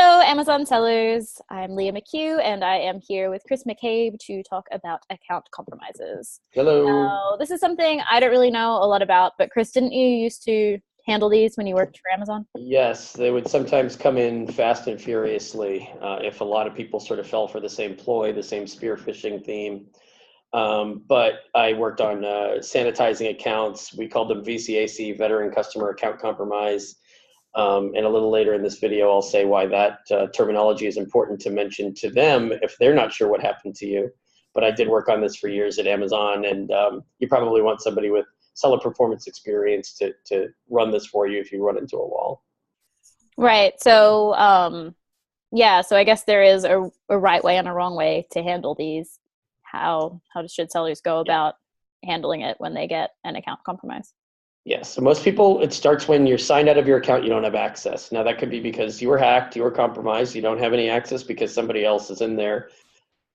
Hello, Amazon sellers. I'm Leah McHugh, and I am here with Chris McCabe to talk about account compromises. Hello. Now, this is something I don't really know a lot about, but Chris, didn't you used to handle these when you worked for Amazon? Yes, they would sometimes come in fast and furiously if a lot of people sort of fell for the same ploy, the same spear phishing theme. But I worked on sanitizing accounts. We called them VCAC, Veteran Customer Account Compromise. And a little later in this video, I'll say why that terminology is important to mention to them if they're not sure what happened to you. But I did work on this for years at Amazon, and you probably want somebody with seller performance experience to run this for you if you run into a wall. Right. So, so I guess there is a right way and a wrong way to handle these. How should sellers go about handling it when they get an account compromise? Yes. So most people, it starts when you're signed out of your account, you don't have access. Now that could be because you were hacked, you were compromised, you don't have any access because somebody else is in there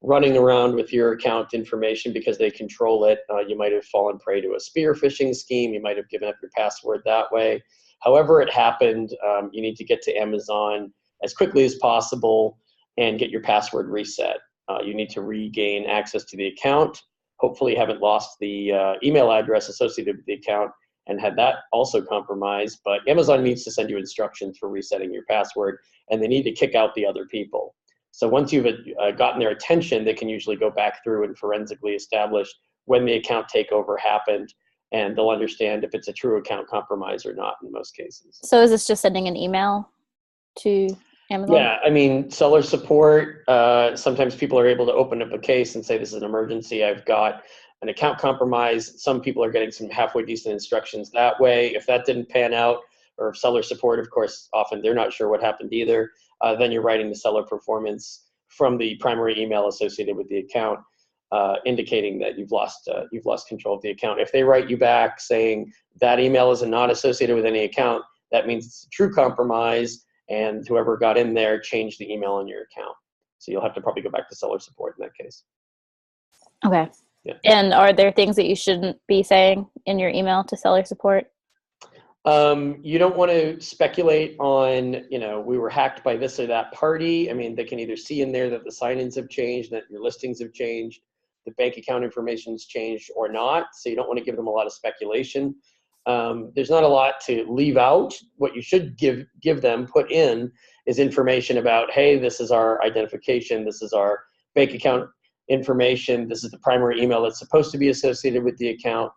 running around with your account information because they control it. You might have fallen prey to a spear phishing scheme. You might have given up your password that way. However it happened, you need to get to Amazon as quickly as possible and get your password reset. You need to regain access to the account. Hopefully you haven't lost the email address associated with the account and had that also compromised, but Amazon needs to send you instructions for resetting your password, and they need to kick out the other people. So once you've gotten their attention, they can usually go back through and forensically establish when the account takeover happened, and they'll understand if it's a true account compromise or not in most cases. So is this just sending an email to Amazon? Yeah, I mean, seller support, sometimes people are able to open up a case and say, this is an emergency, I've got an account compromise. Some people are getting some halfway decent instructions that way. If that didn't pan out, or if seller support, of course, often they're not sure what happened either, then you're writing the seller performance from the primary email associated with the account, indicating that you've lost control of the account. If they write you back saying that email is not associated with any account, that means it's a true compromise, and whoever got in there changed the email on your account. So you'll have to probably go back to seller support in that case. Okay. Yeah. And are there things that you shouldn't be saying in your email to seller support? You don't want to speculate on, we were hacked by this or that party. I mean, they can either see in there that the sign-ins have changed, that your listings have changed, the bank account information's changed or not. So you don't want to give them a lot of speculation. There's not a lot to leave out. What you should give them, put in, is information about, hey, this is our identification, this is our bank account information, this is the primary email that's supposed to be associated with the account,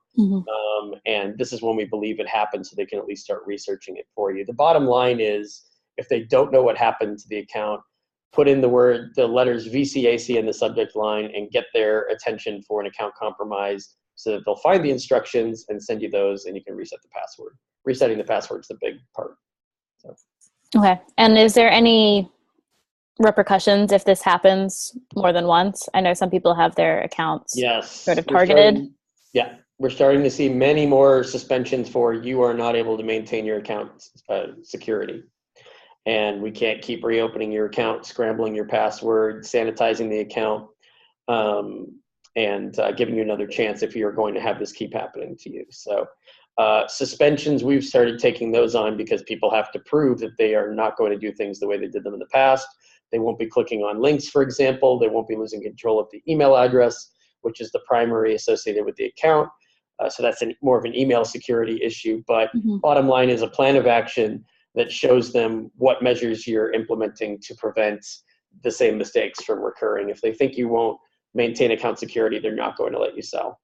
and this is when we believe it happened, so they can at least start researching it for you. The bottom line is, if they don't know what happened to the account, put in the letters VCAC in the subject line and get their attention for an account compromise so that they'll find the instructions and send you those, and you can reset the password. Resetting the password is the big part. So. Okay. And is there any repercussions if this happens more than once? I know some people have their accounts sort of targeted. We're starting to see many more suspensions for you are not able to maintain your account security. And we can't keep reopening your account, scrambling your password, sanitizing the account, and giving you another chance if you're going to have this keep happening to you. So suspensions, we've started taking those on because people have to prove that they are not going to do things the way they did them in the past. They won't be clicking on links, for example. They won't be losing control of the email address, which is the primary associated with the account. So that's more of an email security issue. But bottom line is a plan of action that shows them what measures you're implementing to prevent the same mistakes from recurring. If they think you won't maintain account security, they're not going to let you sell.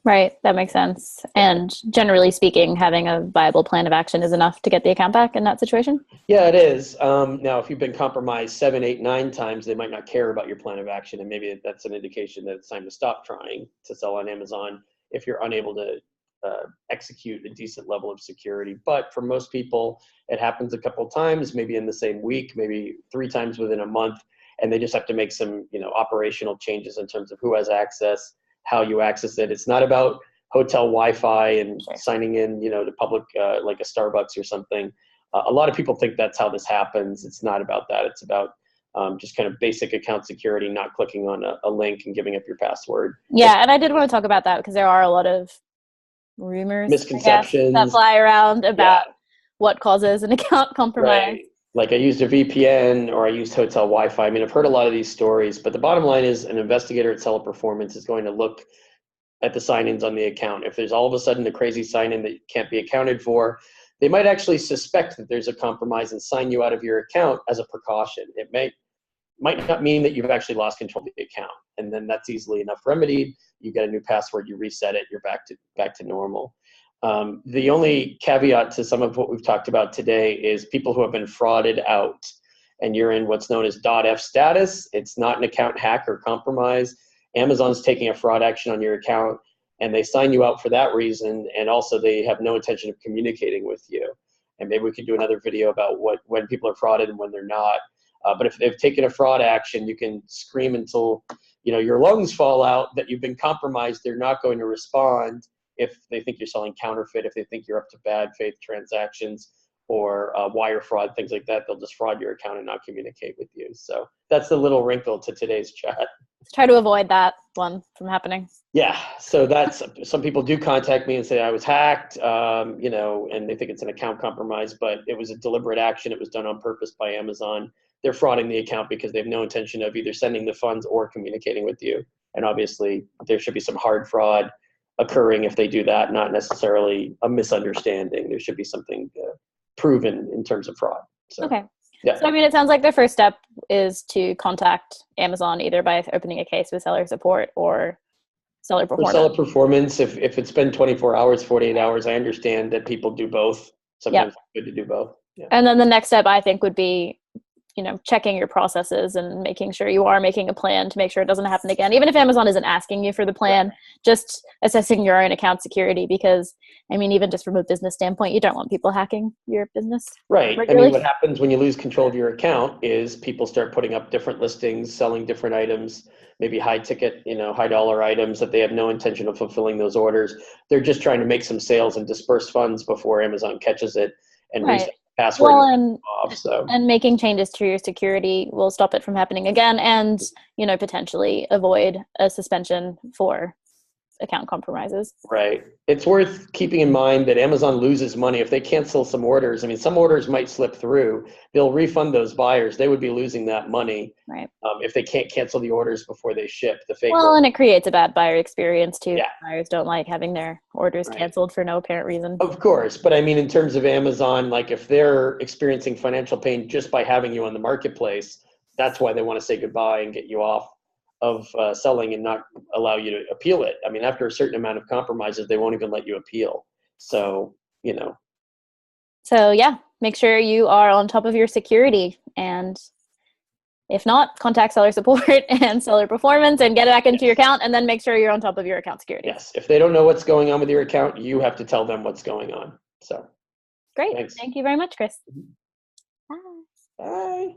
Right. That makes sense. And generally speaking, having a viable plan of action is enough to get the account back in that situation? Yeah, it is. Now, if you've been compromised 7, 8, 9 times, they might not care about your plan of action, and maybe that's an indication that it's time to stop trying to sell on Amazon if you're unable to execute a decent level of security. But for most people, it happens a couple of times, maybe in the same week, maybe 3 times within a month, and they just have to make some, operational changes in terms of who has access, how you access it. It's not about hotel Wi-Fi and signing in, to public, like a Starbucks or something. A lot of people think that's how this happens. It's not about that. It's about just kind of basic account security, not clicking on a link and giving up your password. Yeah, and I did want to talk about that because there are a lot of rumors, misconceptions that fly around about what causes an account compromise. Right. Like I used a VPN or I used hotel Wi-Fi. I mean, I've heard a lot of these stories, but the bottom line is an investigator at Seller Performance is going to look at the sign-ins on the account. If there's all of a sudden a crazy sign-in that can't be accounted for, they might actually suspect that there's a compromise and sign you out of your account as a precaution. It might not mean that you've actually lost control of the account, and then that's easily enough remedied. You get a new password, you reset it, you're back to normal. The only caveat to some of what we've talked about today is people who have been frauded out, and you're in what's known as .f status. It's not an account hack or compromise. Amazon's taking a fraud action on your account, and they sign you out for that reason, and also they have no intention of communicating with you. And maybe we could do another video about when people are frauded and when they're not. But if they've taken a fraud action, you can scream until your lungs fall out that you've been compromised. They're not going to respond if they think you're selling counterfeit, if they think you're up to bad faith transactions or wire fraud, things like that. They'll just fraud your account and not communicate with you. So that's the little wrinkle to today's chat. Let's try to avoid that one from happening. Yeah, so that's, some people do contact me and say I was hacked, and they think it's an account compromise, but it was a deliberate action. It was done on purpose by Amazon. They're frauding the account because they have no intention of either sending the funds or communicating with you. And obviously there should be some hard fraud occurring if they do that, not necessarily a misunderstanding. There should be something proven in terms of fraud. So, okay. Yeah. So, I mean, it sounds like the first step is to contact Amazon either by opening a case with seller support or seller performance. For seller performance, if it's been 24 hours, 48 hours, I understand that people do both. Sometimes it's good to do both. Yeah. And then the next step, I think, would be checking your processes and making sure you are making a plan to make sure it doesn't happen again. Even if Amazon isn't asking you for the plan, just assessing your own account security, because I mean, even just from a business standpoint, you don't want people hacking your business. Right. regularly. I mean, what happens when you lose control of your account is people start putting up different listings, selling different items, maybe high ticket, high dollar items that they have no intention of fulfilling those orders. They're just trying to make some sales and disperse funds before Amazon catches it and Right. resets the password. And making changes to your security will stop it from happening again, and potentially avoid a suspension for account compromises. Right. It's worth keeping in mind that Amazon loses money if they cancel some orders. I mean, some orders might slip through. They'll refund those buyers. They would be losing that money, right? If they can't cancel the orders before they ship the fake. Well, and it creates a bad buyer experience too. Yeah. Buyers don't like having their orders canceled for no apparent reason. Of course, but I mean, in terms of Amazon, like if they're experiencing financial pain just by having you on the marketplace, that's why they want to say goodbye and get you off of selling and not allow you to appeal it. I mean, after a certain amount of compromises, they won't even let you appeal. So, So yeah, make sure you are on top of your security, and if not, contact seller support and seller performance and get it back into your account, and then make sure you're on top of your account security. Yes. If they don't know what's going on with your account, you have to tell them what's going on. So great. thanks. Thank you very much, Chris. Mhm. Bye. Bye.